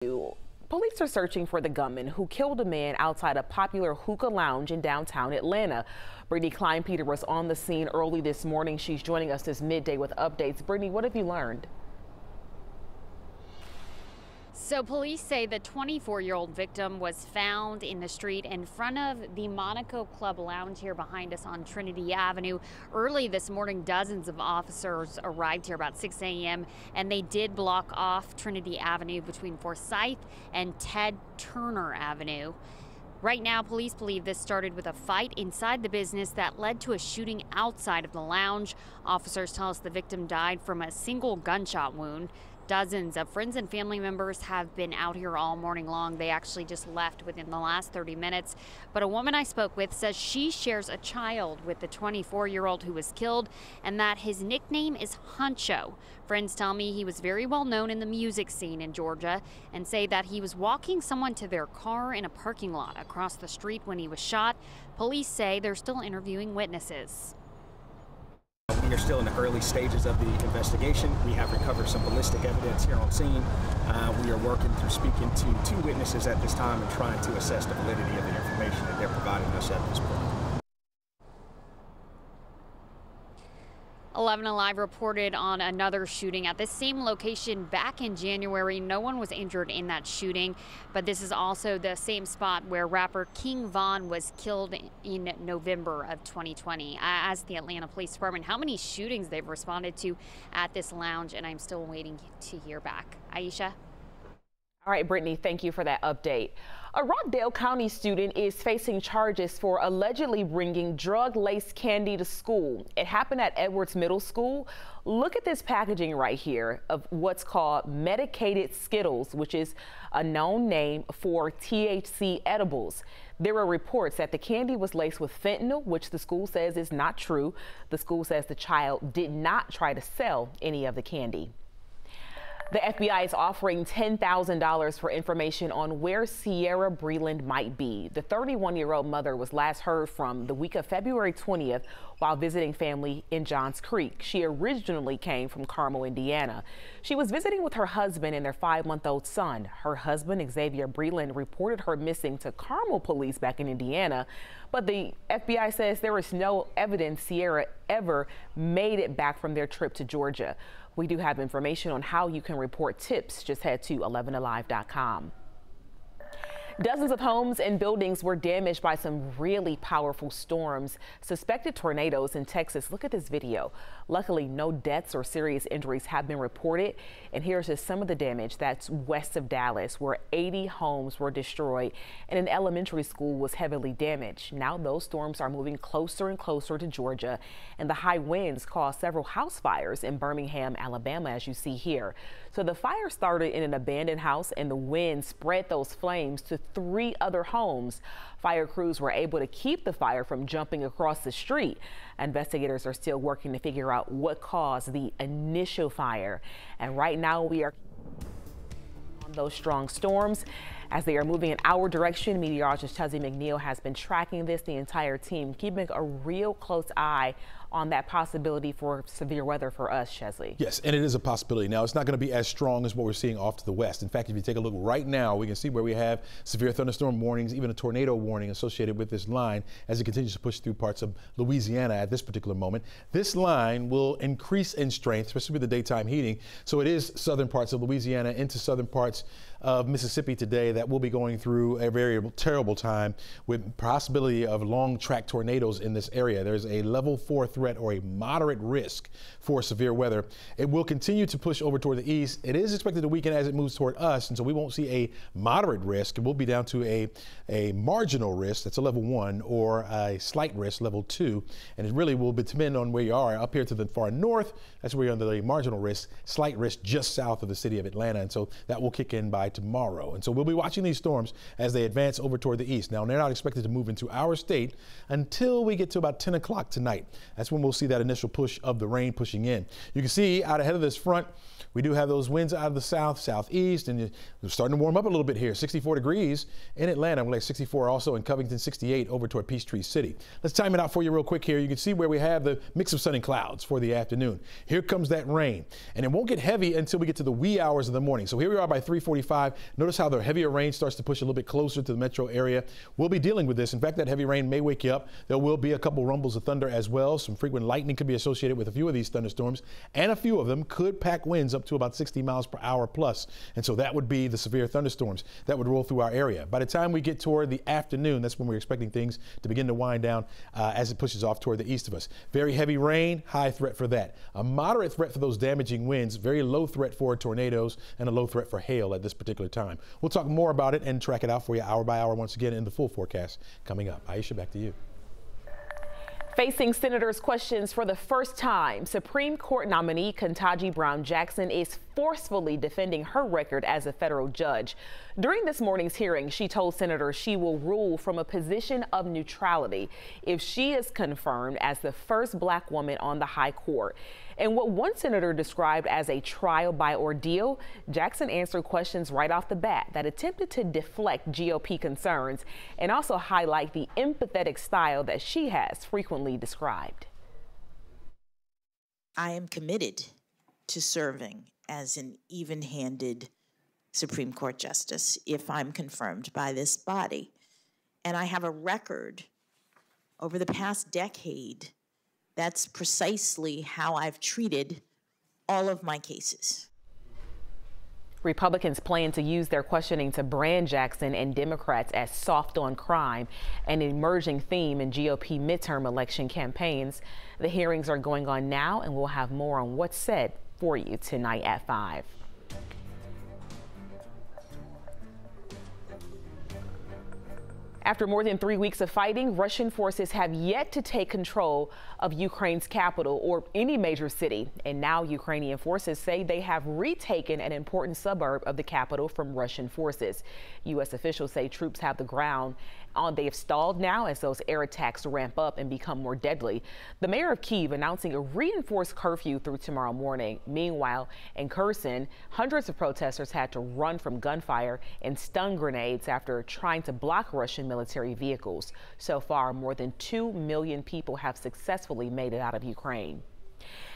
Police are searching for the gunman who killed a man outside a popular hookah lounge in downtown Atlanta. Brittany Klein-Peter was on the scene early this morning. She's joining us this midday with updates. Brittany, what have you learned? So police say the 24-year-old victim was found in the street in front of the Monaco Club Lounge here behind us on Trinity Avenue. Early this morning, dozens of officers arrived here about 6 a.m. and they did block off Trinity Avenue between Forsyth and Ted Turner Avenue. Right now, police believe this started with a fight inside the business that led to a shooting outside of the lounge. Officers tell us the victim died from a single gunshot wound. Dozens of friends and family members have been out here all morning long. They actually just left within the last 30 minutes. But a woman I spoke with says she shares a child with the 24-year-old who was killed and that his nickname is Huncho. Friends tell me he was very well known in the music scene in Georgia and say that he was walking someone to their car in a parking lot across the street when he was shot. Police say they're still interviewing witnesses. We are still in the early stages of the investigation. We have recovered some ballistic evidence here on scene. We are working through speaking to 2 witnesses at this time and trying to assess the validity of the information that they're providing us at this point. 11 Alive reported on another shooting at this same location back in January. No one was injured in that shooting, but this is also the same spot where rapper King Von was killed in November of 2020. I asked the Atlanta Police Department how many shootings they've responded to at this lounge, and I'm still waiting to hear back. Aisha? All right, Brittany, thank you for that update. A Rockdale County student is facing charges for allegedly bringing drug-laced candy to school. It happened at Edwards Middle School. Look at this packaging right here of what's called medicated Skittles, which is a known name for THC edibles. There were reports that the candy was laced with fentanyl, which the school says is not true. The school says the child did not try to sell any of the candy. The FBI is offering $10,000 for information on where Sierra Breland might be. The 31-year-old mother was last heard from the week of February 20th while visiting family in Johns Creek. She originally came from Carmel, Indiana. She was visiting with her husband and their 5-month-old son. Her husband, Xavier Breland, reported her missing to Carmel police back in Indiana, but the FBI says there is no evidence Sierra ever made it back from their trip to Georgia. We do have information on how you can report tips. Just head to 11alive.com. Dozens of homes and buildings were damaged by some really powerful storms. Suspected tornadoes in Texas. Look at this video. Luckily, no deaths or serious injuries have been reported. And here's just some of the damage that's west of Dallas, where 80 homes were destroyed and an elementary school was heavily damaged. Now those storms are moving closer and closer to Georgia, and the high winds caused several house fires in Birmingham, Alabama, as you see here. So the fire started in an abandoned house and the wind spread those flames to 3 other homes. Fire crews were able to keep the fire from jumping across the street. Investigators are still working to figure out what caused the initial fire. And right now we are on those strong storms as they are moving in our direction. Meteorologist Chelsea McNeil has been tracking this, the entire team, keeping a real close eye on that possibility for severe weather for us, Chesley. Yes, and it is a possibility. Now, it's not going to be as strong as what we're seeing off to the west. In fact, if you take a look right now, we can see where we have severe thunderstorm warnings, even a tornado warning associated with this line as it continues to push through parts of Louisiana at this particular moment. This line will increase in strength, especially with the daytime heating. So it is southern parts of Louisiana into southern parts of Mississippi today that will be going through a very terrible time with possibility of long track tornadoes in this area. There's a level 4 threat or a moderate risk for severe weather. It will continue to push over toward the east. It is expected to weaken as it moves toward us, and so we won't see a moderate risk. It will be down to a marginal risk, that's a level 1, or a slight risk, level 2, and it really will depend on where you are. Up here to the far north, that's where you're under the marginal risk, slight risk just south of the city of Atlanta, and so that will kick in by tomorrow. And so we'll be watching these storms as they advance over toward the east. Now, they're not expected to move into our state until we get to about 10 o'clock tonight. That's when we'll see that initial push of the rain pushing in. You can see out ahead of this front, we do have those winds out of the south, southeast, and we're starting to warm up a little bit here. 64 degrees in Atlanta. We're like 64 also in Covington, 68 over toward Peachtree City. Let's time it out for you real quick here. You can see where we have the mix of sun and clouds for the afternoon. Here comes that rain, and it won't get heavy until we get to the wee hours of the morning. So here we are by 3:45. 5. Notice how the heavier rain starts to push a little bit closer to the metro area. We'll be dealing with this. In fact, that heavy rain may wake you up. There will be a couple rumbles of thunder as well. Some frequent lightning could be associated with a few of these thunderstorms, and a few of them could pack winds up to about 60 miles per hour plus. And so that would be the severe thunderstorms that would roll through our area. By the time we get toward the afternoon, that's when we're expecting things to begin to wind down as it pushes off toward the east of us. Very heavy rain, high threat for that. A moderate threat for those damaging winds, very low threat for tornadoes, and a low threat for hail at this particular time. We'll talk more about it and track it out for you hour by hour once again in the full forecast coming up. Aisha, back to you. Facing senators' questions for the first time, Supreme Court nominee Ketanji Brown Jackson is forcefully defending her record as a federal judge. During this morning's hearing, she told senators she will rule from a position of neutrality if she is confirmed as the first black woman on the high court. And what one senator described as a trial by ordeal, Jackson answered questions right off the bat that attempted to deflect GOP concerns and also highlight the empathetic style that she has frequently described. I am committed to serving as an even-handed Supreme Court justice if I'm confirmed by this body. And I have a record over the past decade. That's precisely how I've treated all of my cases. Republicans plan to use their questioning to brand Jackson and Democrats as soft on crime, an emerging theme in GOP midterm election campaigns. The hearings are going on now, and we'll have more on what's said for you tonight at 5. After more than 3 weeks of fighting, Russian forces have yet to take control of Ukraine's capital or any major city. And now Ukrainian forces say they have retaken an important suburb of the capital from Russian forces. U.S. officials say troops have the ground they have stalled now as those air attacks ramp up and become more deadly. The mayor of Kyiv announcing a reinforced curfew through tomorrow morning. Meanwhile, in Kherson, hundreds of protesters had to run from gunfire and stun grenades after trying to block Russian military vehicles. So far, more than 2 million people have successfully made it out of Ukraine.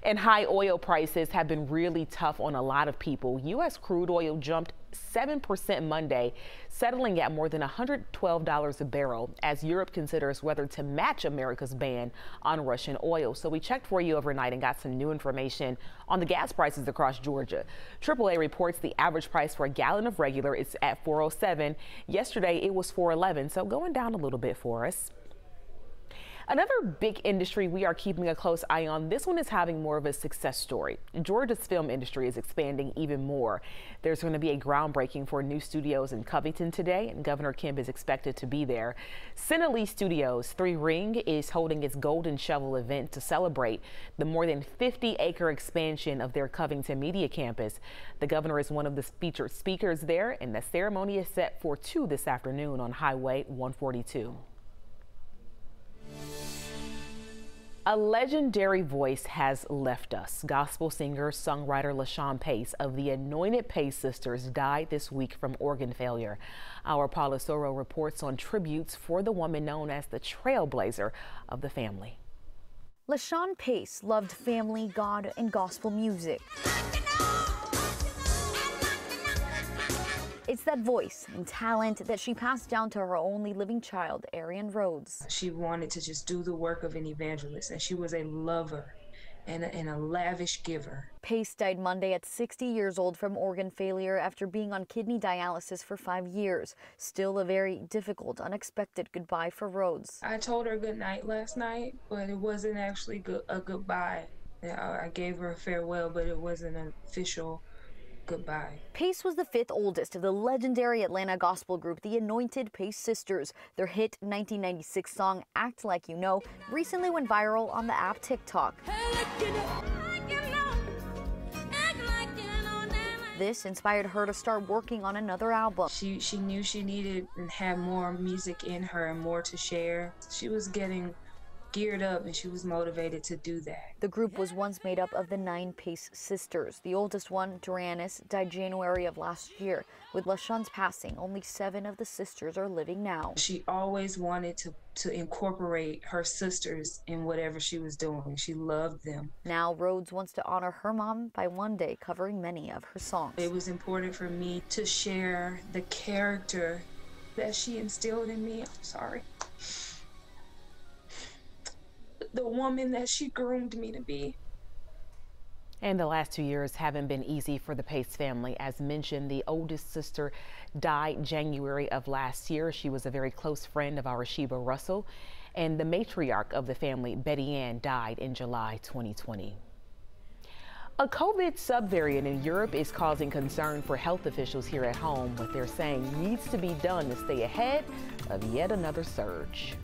And high oil prices have been really tough on a lot of people. U.S. crude oil jumped 7% Monday, settling at more than $112 a barrel as Europe considers whether to match America's ban on Russian oil. So we checked for you overnight and got some new information on the gas prices across Georgia. AAA reports the average price for a gallon of regular is at $4.07. Yesterday it was $4.11, so going down a little bit for us. Another big industry we are keeping a close eye on, this one is having more of a success story. Georgia's film industry is expanding even more. There's going to be a groundbreaking for new studios in Covington today, and Governor Kemp is expected to be there. Cinely Studios 3 Ring is holding its Golden Shovel event to celebrate the more than 50-acre expansion of their Covington Media Campus. The governor is one of the featured speakers there, and the ceremony is set for 2 this afternoon on Highway 142. A legendary voice has left us. Gospel singer, songwriter Lashon Pace of the Anointed Pace Sisters died this week from organ failure. Our Paula Soro reports on tributes for the woman known as the trailblazer of the family. Lashon Pace loved family, God, and gospel music. It's that voice and talent that she passed down to her only living child, Arian Rhodes. She wanted to just do the work of an evangelist, and she was a lover and a lavish giver. Pace died Monday at 60 years old from organ failure after being on kidney dialysis for 5 years. Still a very difficult, unexpected goodbye for Rhodes. I told her good night last night, but it wasn't actually a goodbye. I gave her a farewell, but it wasn't an official goodbye. Pace was the 5th oldest of the legendary Atlanta gospel group, the Anointed Pace Sisters. Their hit 1996 song, Act Like You Know, recently went viral on the app TikTok. This inspired her to start working on another album. She knew she needed and had more music in her and more to share. She was getting geared up and she was motivated to do that. The group was once made up of the 9 Pace sisters. The oldest one, Duranis, died January of last year. With Lashon's passing, only 7 of the sisters are living now. She always wanted to incorporate her sisters in whatever she was doing. She loved them. Now Rhodes wants to honor her mom by one day covering many of her songs. It was important for me to share the character that she instilled in me. I'm sorry. The woman that she groomed me to be. And the last 2 years haven't been easy for the Pace family. As mentioned, the oldest sister died January of last year. She was a very close friend of our Sheba Russell. And the matriarch of the family, Betty Ann, died in July 2020. A COVID subvariant in Europe is causing concern for health officials here at home. What they're saying needs to be done to stay ahead of yet another surge.